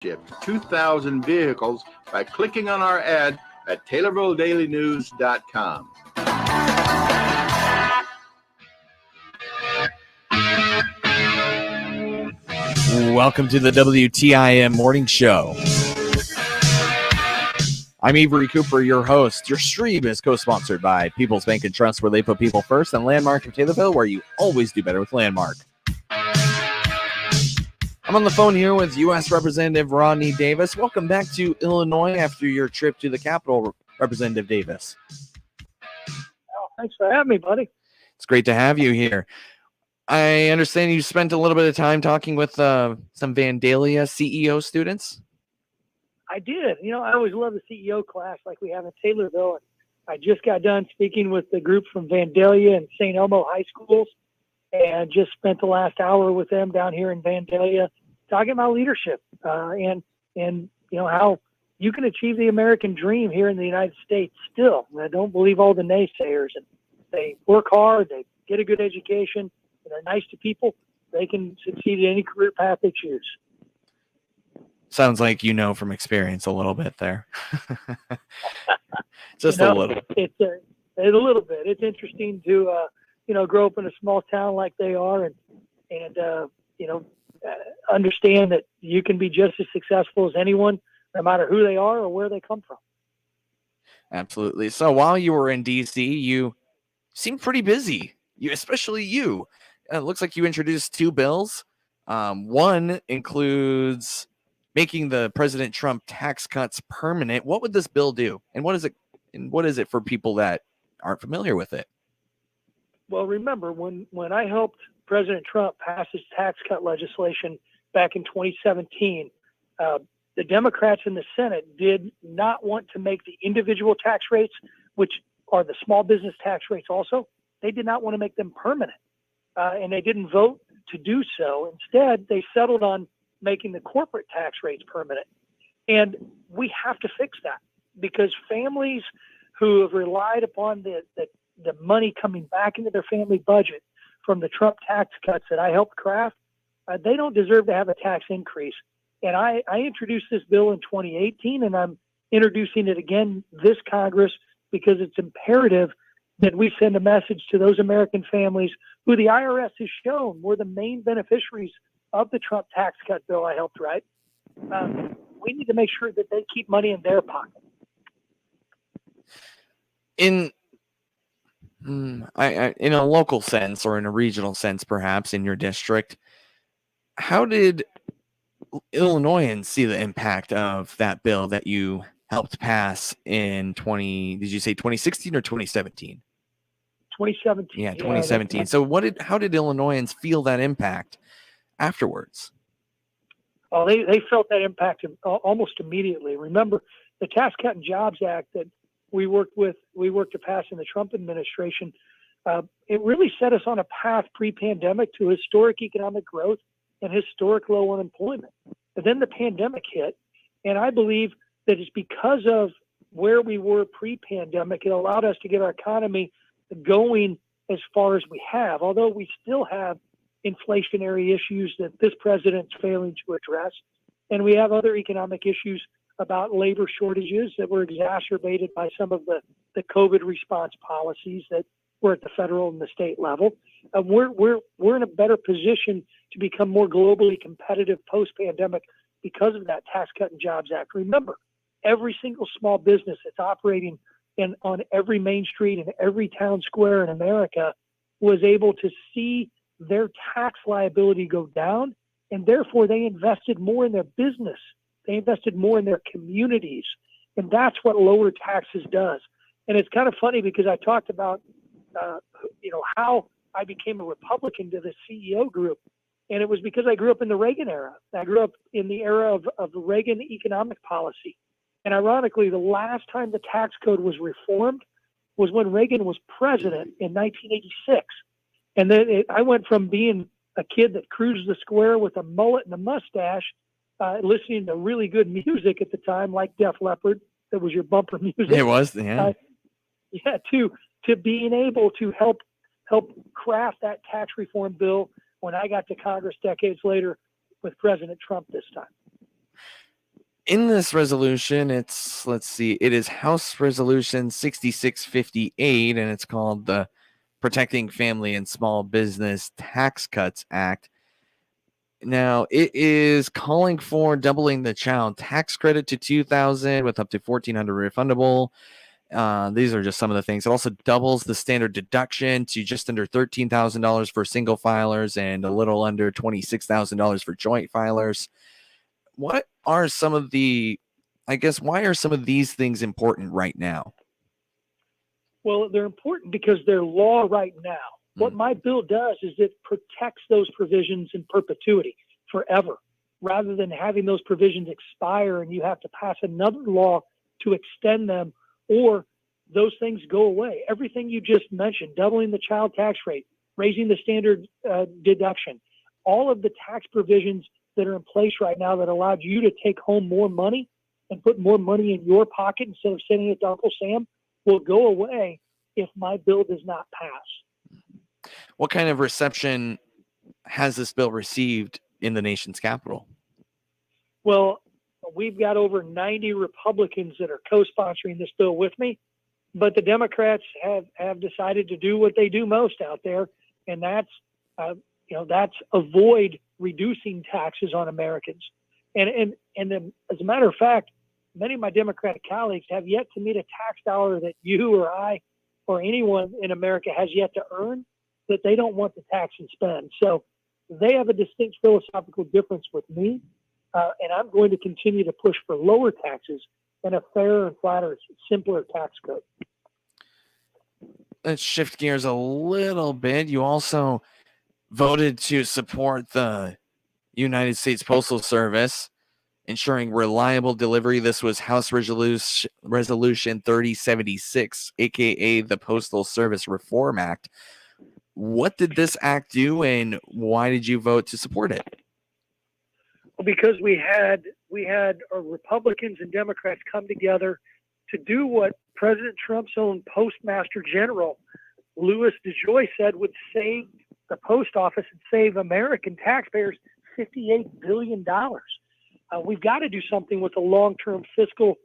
2,000 vehicles by clicking on our ad at TaylorvilleDailyNews.com. Welcome to the WTIM Morning Show. I'm Avery Cooper, your host. Your stream is co-sponsored by People's Bank and Trust, where they put people first, and Landmark of Taylorville, where you always do better with Landmark. I'm on the phone here with U.S. Representative Rodney Davis. Welcome back to Illinois after your trip to the Capitol, Representative Davis. Oh, thanks for having me, buddy. It's great to have you here. I understand you spent a little bit of time talking with some Vandalia CEO students. I did. You know, I always love the CEO class like we have in Taylorville. And I just got done speaking with the group from Vandalia and St. Elmo High Schools, and just spent the last hour with them down here in Vandalia talking about leadership and you know how you can achieve the American dream here in the United States still. And I don't believe all the naysayers. And they work hard, they get a good education, and they're nice to people. They can succeed in any career path they choose. Sounds like you know from experience a little bit there. Just a little. It's a little bit. It's interesting to grow up in a small town like they are, and understand that you can be just as successful as anyone, no matter who they are or where they come from. Absolutely. So while you were in D.C., you seemed pretty busy. Especially you. It looks like you introduced two bills. One includes making the President Trump tax cuts permanent. What would this bill do? And what is it for people that aren't familiar with it? Well, remember, when I helped President Trump pass his tax cut legislation back in 2017, the Democrats in the Senate did not want to make the individual tax rates, which are the small business tax rates also, they did not want to make them permanent. And they didn't vote to do so. Instead, they settled on making the corporate tax rates permanent. And we have to fix that, because families who have relied upon the money coming back into their family budget from the Trump tax cuts that I helped craft, they don't deserve to have a tax increase. And I introduced this bill in 2018, and I'm introducing it again this Congress, because it's imperative that we send a message to those American families who the IRS has shown were the main beneficiaries of the Trump tax cut bill I helped write. We need to make sure that they keep money in their pocket. In a local sense, or in a regional sense, perhaps in your district, how did Illinoisans see the impact of that bill that you helped pass in 2016 or 2017? 2017. Yeah, 2017. So how did Illinoisans feel that impact afterwards? Oh, they felt that impact almost immediately. Remember, the Tax Cut and Jobs Act that we worked to pass in the Trump administration, it really set us on a path pre-pandemic to historic economic growth and historic low unemployment. But then the pandemic hit, and I believe that it's because of where we were pre-pandemic, it allowed us to get our economy going as far as we have, although we still have inflationary issues that this president's failing to address. And we have other economic issues about labor shortages that were exacerbated by some of the COVID response policies that were at the federal and the state level. We're in a better position to become more globally competitive post-pandemic because of that Tax Cut and Jobs Act. Remember, every single small business that's operating on every main street and every town square in America was able to see their tax liability go down, and therefore they invested more in their business. They invested more in their communities, and that's what lower taxes does. And it's kind of funny because I talked about, how I became a Republican to the CEO group, and it was because I grew up in the Reagan era. I grew up in the era of Reagan economic policy. And ironically, the last time the tax code was reformed was when Reagan was president in 1986. And then I went from being a kid that cruised the square with a mullet and a mustache, listening to really good music at the time, like Def Leppard, that was your bumper music. It was, yeah. To being able to help craft that tax reform bill when I got to Congress decades later with President Trump this time. In this resolution, it is House Resolution 6658, and it's called the Protecting Family and Small Business Tax Cuts Act. Now, it is calling for doubling the child tax credit to $2,000 with up to $1,400 refundable. These are just some of the things. It also doubles the standard deduction to just under $13,000 for single filers and a little under $26,000 for joint filers. What are some of the, why are some of these things important right now? Well, they're important because they're law right now. What my bill does is it protects those provisions in perpetuity forever, rather than having those provisions expire and you have to pass another law to extend them, or those things go away. Everything you just mentioned, doubling the child tax rate, raising the standard deduction, all of the tax provisions that are in place right now that allowed you to take home more money and put more money in your pocket instead of sending it to Uncle Sam will go away if my bill does not pass. What kind of reception has this bill received in the nation's capital? Well, we've got over 90 Republicans that are co-sponsoring this bill with me, but the Democrats have decided to do what they do most out there, and that's avoid reducing taxes on Americans. And as a matter of fact, many of my Democratic colleagues have yet to meet a tax dollar that you or I or anyone in America has yet to earn that they don't want to tax and spend. So they have a distinct philosophical difference with me, and I'm going to continue to push for lower taxes and a fairer and flatter, simpler tax code. Let's shift gears a little bit. You also voted to support the United States Postal Service, ensuring reliable delivery. This was House Resolution 3076, aka the Postal Service Reform Act. What did this act do, and why did you vote to support it? Well, because we had Republicans and Democrats come together to do what President Trump's own Postmaster General, Louis DeJoy, said would save the post office and save American taxpayers $58 billion. We've got to do something with the long-term fiscal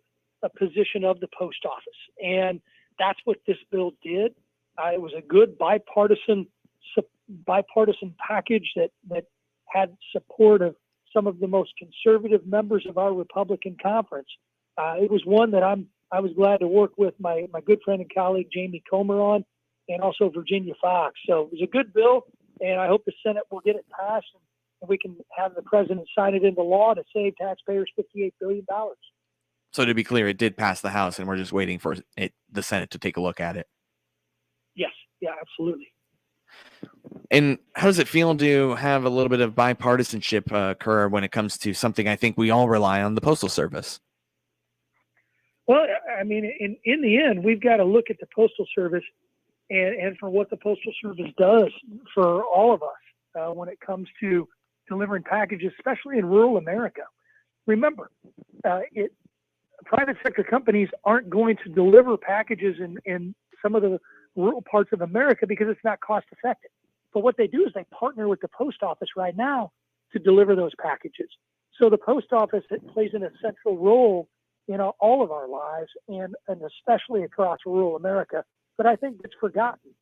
position of the post office, and that's what this bill did. It was a good bipartisan package that had support of some of the most conservative members of our Republican conference. It was one that I was glad to work with my good friend and colleague Jamie Comer on, and also Virginia Fox. So it was a good bill, and I hope the Senate will get it passed and we can have the president sign it into law to save taxpayers $58 billion. So to be clear, it did pass the House, and we're just waiting for the Senate to take a look at it. Yes. Yeah, absolutely. And how does it feel to have a little bit of bipartisanship occur when it comes to something I think we all rely on, the Postal Service? Well, I mean, in the end, we've got to look at the Postal Service and for what the Postal Service does for all of us when it comes to delivering packages, especially in rural America. Remember, private sector companies aren't going to deliver packages in some of the rural parts of America because it's not cost effective. But what they do is they partner with the post office right now to deliver those packages. So the post office plays an essential role in all of our lives, and especially across rural America. But I think it's forgotten.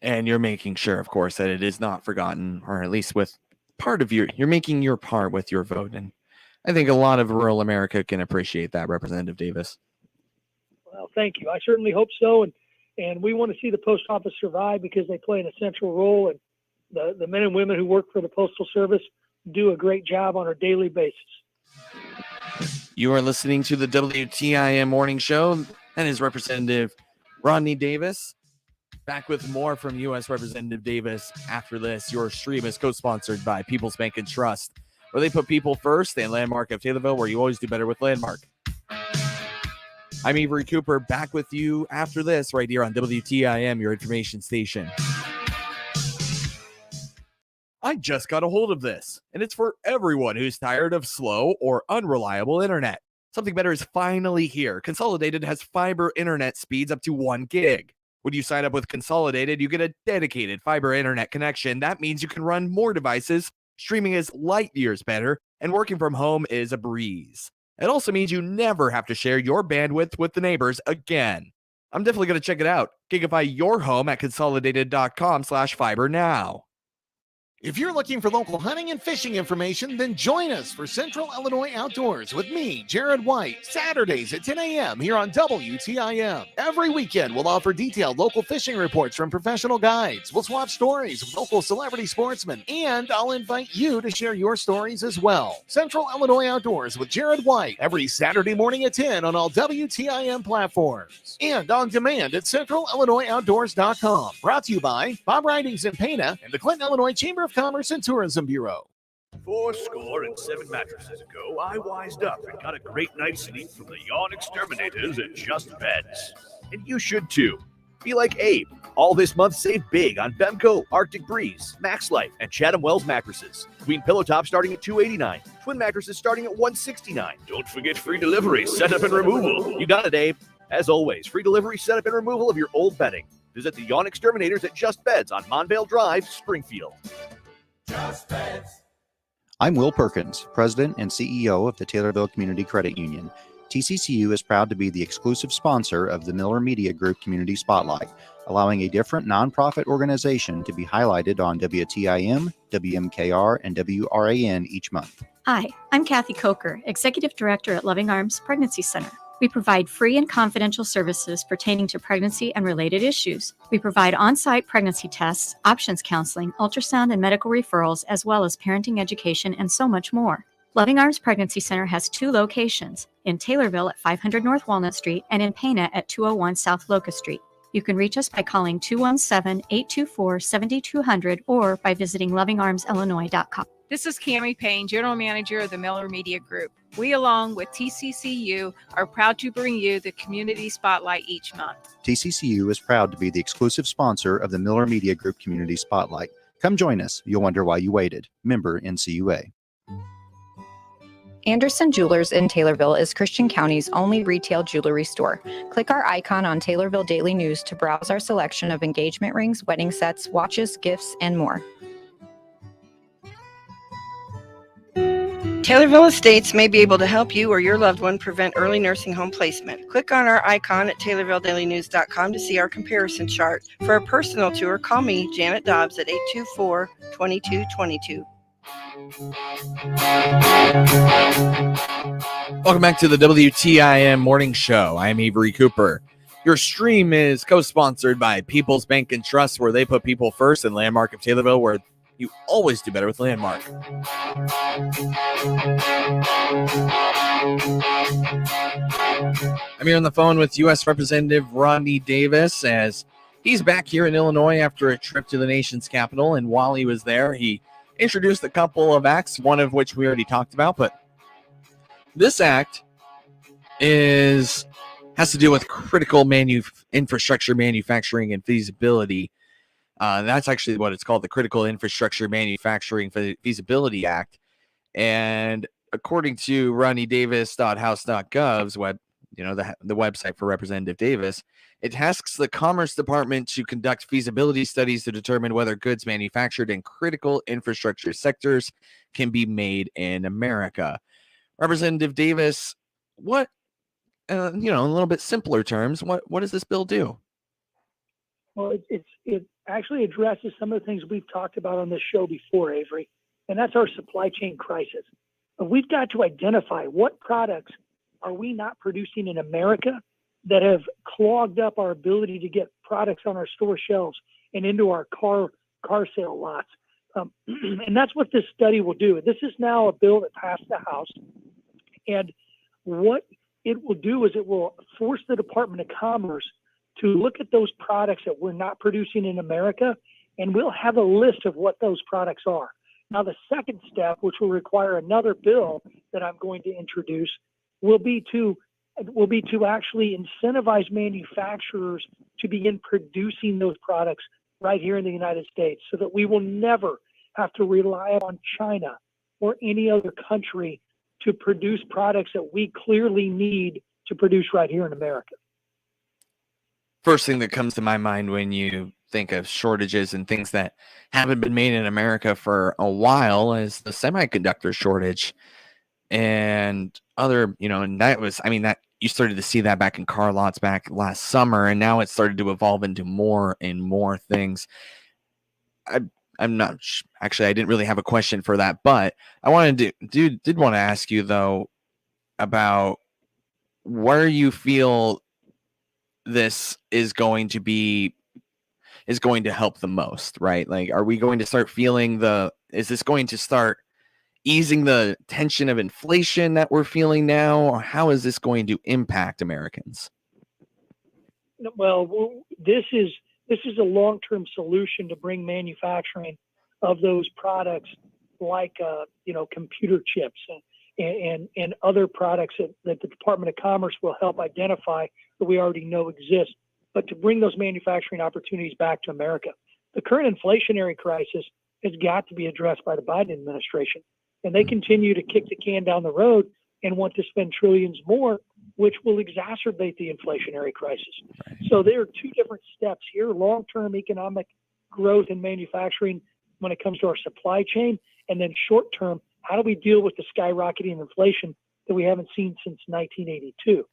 And you're making sure, of course, that it is not forgotten, or at least with part of you're making your part with your vote. And I think a lot of rural America can appreciate that, Representative Davis. Well, thank you. I certainly hope so. And we want to see the post office survive because they play an essential role. And the men and women who work for the Postal Service do a great job on a daily basis. You are listening to the WTIM Morning Show. That is Representative Rodney Davis. Back with more from U.S. Representative Davis after this. Your stream is co-sponsored by People's Bank and Trust, where they put people first, and Landmark of Taylorville, where you always do better with Landmark. I'm Avery Cooper, back with you after this right here on WTIM, your information station. I just got a hold of this, and it's for everyone who's tired of slow or unreliable internet. Something better is finally here. Consolidated has fiber internet speeds up to 1 gig. When you sign up with Consolidated, you get a dedicated fiber internet connection. That means you can run more devices Streaming is light years better, and working from home is a breeze. It also means you never have to share your bandwidth with the neighbors again. I'm definitely going to check it out. Gigify your home at consolidated.com/fiber now. If you're looking for local hunting and fishing information, then join us for Central Illinois Outdoors with me, Jared White, Saturdays at 10 a.m. here on WTIM. Every weekend, we'll offer detailed local fishing reports from professional guides. We'll swap stories with local celebrity sportsmen, and I'll invite you to share your stories as well. Central Illinois Outdoors with Jared White, every Saturday morning at 10 on all WTIM platforms. And on demand at CentralIllinoisOutdoors.com. Brought to you by Bob Ridings in Pana and the Clinton, Illinois Chamber of Commerce and Tourism Bureau. 7 mattresses ago, I wised up and got a great night's sleep from the Yawn Exterminators at Just Beds. And you should too. Be like Abe. All this month, save big on Bemco, Arctic Breeze, Max Life, and Chatham Wells mattresses. Queen pillow top starting at $289. Twin mattresses starting at $169. Don't forget free delivery, setup, and removal. You got it, Abe. As always, free delivery, setup, and removal of your old bedding. Visit the Yawn Exterminators at Just Beds on Monvale Drive, Springfield. Just Beds. I'm Will Perkins, President and CEO of the Taylorville Community Credit Union. TCCU is proud to be the exclusive sponsor of the Miller Media Group Community Spotlight, allowing a different nonprofit organization to be highlighted on WTIM, WMKR, and WRAN each month. Hi, I'm Kathy Coker, Executive Director at Loving Arms Pregnancy Center. We provide free and confidential services pertaining to pregnancy and related issues. We provide on-site pregnancy tests, options counseling, ultrasound and medical referrals, as well as parenting education and so much more. Loving Arms Pregnancy Center has 2 locations, in Taylorville at 500 North Walnut Street and in Pana at 201 South Locust Street. You can reach us by calling 217-824-7200 or by visiting lovingarmsillinois.com. This is Cammie Payne, General Manager of the Miller Media Group. We, along with TCCU, are proud to bring you the Community Spotlight each month. TCCU is proud to be the exclusive sponsor of the Miller Media Group Community Spotlight. Come join us. You'll wonder why you waited. Member NCUA. Anderson Jewelers in Taylorville is Christian County's only retail jewelry store. Click our icon on Taylorville Daily News to browse our selection of engagement rings, wedding sets, watches, gifts, and more. Taylorville Estates may be able to help you or your loved one prevent early nursing home placement. Click on our icon at TaylorvilleDailyNews.com to see our comparison chart. For a personal tour, call me, Janet Dobbs, at 824-2222. Welcome back to the WTIM Morning Show. I'm Avery Cooper. Your stream is co-sponsored by People's Bank and Trust, where they put people first, and Landmark of Taylorville, where you always do better with Landmark. I'm here on the phone with U.S. Representative Rodney Davis, as he's back here in Illinois after a trip to the nation's capital. And while he was there, he introduced a couple of acts, one of which we already talked about. But this act has to do with critical infrastructure manufacturing and feasibility. That's actually what it's called, the Critical Infrastructure Manufacturing Feasibility Act. And according to RodneyDavis.house.gov's the website for Representative Davis, it tasks the Commerce Department to conduct feasibility studies to determine whether goods manufactured in critical infrastructure sectors can be made in America. Representative Davis, what, in a little bit simpler terms, what does this bill do? Well, it actually addresses some of the things we've talked about on this show before, Avery, and that's our supply chain crisis. We've got to identify what products are we not producing in America that have clogged up our ability to get products on our store shelves and into our car sale lots. And that's what this study will do. This is now a bill that passed the House. And what it will do is it will force the Department of Commerce to look at those products that we're not producing in America, and we'll have a list of what those products are. Now, the second step, which will require another bill that I'm going to introduce, will be to actually incentivize manufacturers to begin producing those products right here in the United States, so that we will never have to rely on China or any other country to produce products that we clearly need to produce right here in America. First thing that comes to my mind when you think of shortages and things that haven't been made in America for a while is the semiconductor shortage and other, and that was, that you started to see that back in car lots back last summer, and now it started to evolve into more and more things. I'm not actually, I didn't really have a question for that, but I wanted to did want to ask you though about where you feel this is going to help the most, right? Like, are we going to start feeling is this going to start easing the tension of inflation that we're feeling now, or how is this going to impact Americans? Well, this is a long-term solution to bring manufacturing of those products like computer chips and other products that the Department of Commerce will help identify that we already know exist, but to bring those manufacturing opportunities back to America. The current inflationary crisis has got to be addressed by the Biden administration, and they continue to kick the can down the road and want to spend trillions more, which will exacerbate the inflationary crisis. So there are two different steps here: long-term economic growth in manufacturing when it comes to our supply chain, and then short-term, how do we deal with the skyrocketing inflation that we haven't seen since 1982?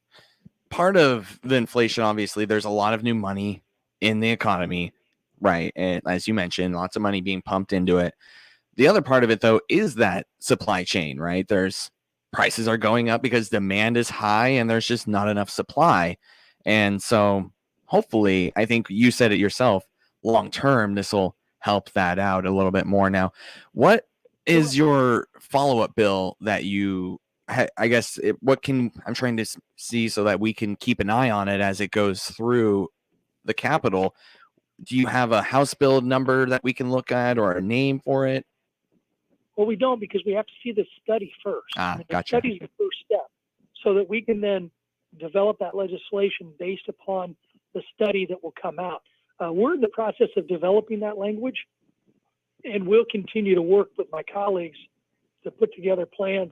Part of the inflation, obviously, there's a lot of new money in the economy, right? And as you mentioned, lots of money being pumped into it. The other part of it, though, is that supply chain, right? Prices are going up because demand is high and there's just not enough supply. And so hopefully, I think you said it yourself, long term, this will help that out a little bit more. Now, what is your follow-up bill that you, I'm trying to see so that we can keep an eye on it as it goes through the Capitol. Do you have a House bill number that we can look at or a name for it? Well, we don't, because we have to see the study first. Gotcha. The study is the first step, so that we can then develop that legislation based upon the study that will come out. We're in the process of developing that language, and we'll continue to work with my colleagues to put together plans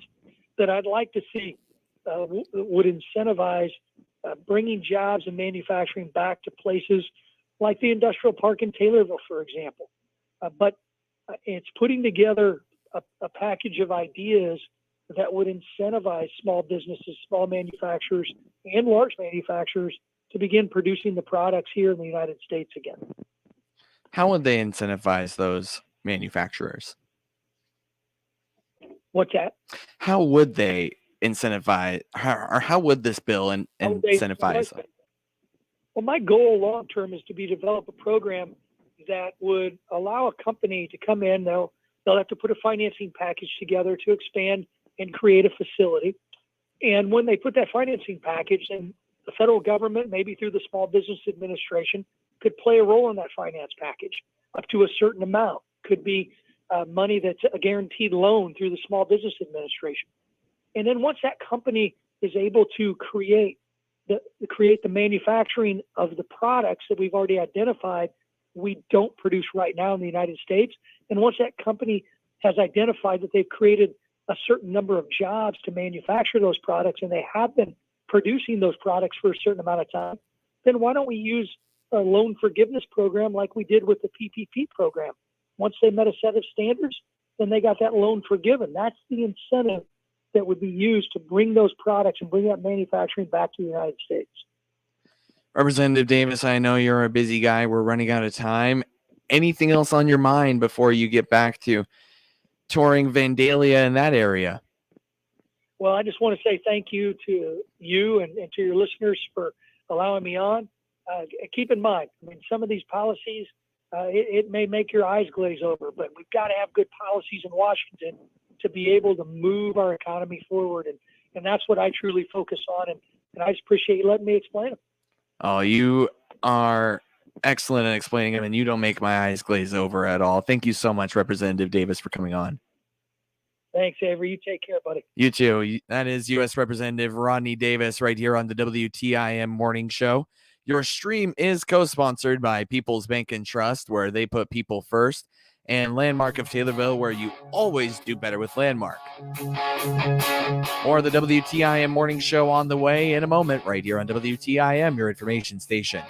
that I'd like to see would incentivize bringing jobs and manufacturing back to places like the industrial park in Taylorville, for example. But it's putting together a package of ideas that would incentivize small businesses, small manufacturers, and large manufacturers to begin producing the products here in the United States again. How would they incentivize those manufacturers? What's that? How would they incentivize, or how would this bill incentivize them? Well, my goal long term is to develop a program that would allow a company to come in. They'll have to put a financing package together to expand and create a facility. And when they put that financing package, then the federal government, maybe through the Small Business Administration, could play a role in that finance package up to a certain amount. Could be money that's a guaranteed loan through the Small Business Administration. And then once that company is able to create the manufacturing of the products that we've already identified we don't produce right now in the United States, and once that company has identified that they've created a certain number of jobs to manufacture those products and they have been producing those products for a certain amount of time, then why don't we use a loan forgiveness program like we did with the PPP program? Once they met a set of standards, then they got that loan forgiven. That's the incentive that would be used to bring those products and bring that manufacturing back to the United States. Representative Davis, I know you're a busy guy. We're running out of time. Anything else on your mind before you get back to touring Vandalia in that area? Well, I just want to say thank you to you and to your listeners for allowing me on. Keep in mind, some of these policies, it may make your eyes glaze over, but we've got to have good policies in Washington to be able to move our economy forward. And that's what I truly focus on. And I just appreciate you letting me explain them. Oh, you are excellent at explaining them, and you don't make my eyes glaze over at all. Thank you so much, Representative Davis, for coming on. Thanks, Avery. You take care, buddy. You too. That is U.S. Representative Rodney Davis right here on the WTIM Morning Show. Your stream is co-sponsored by People's Bank and Trust, where they put people first. and Landmark of Taylorville, where you always do better with Landmark. More of the WTIM morning show on the way in a moment, right here on WTIM, your information station.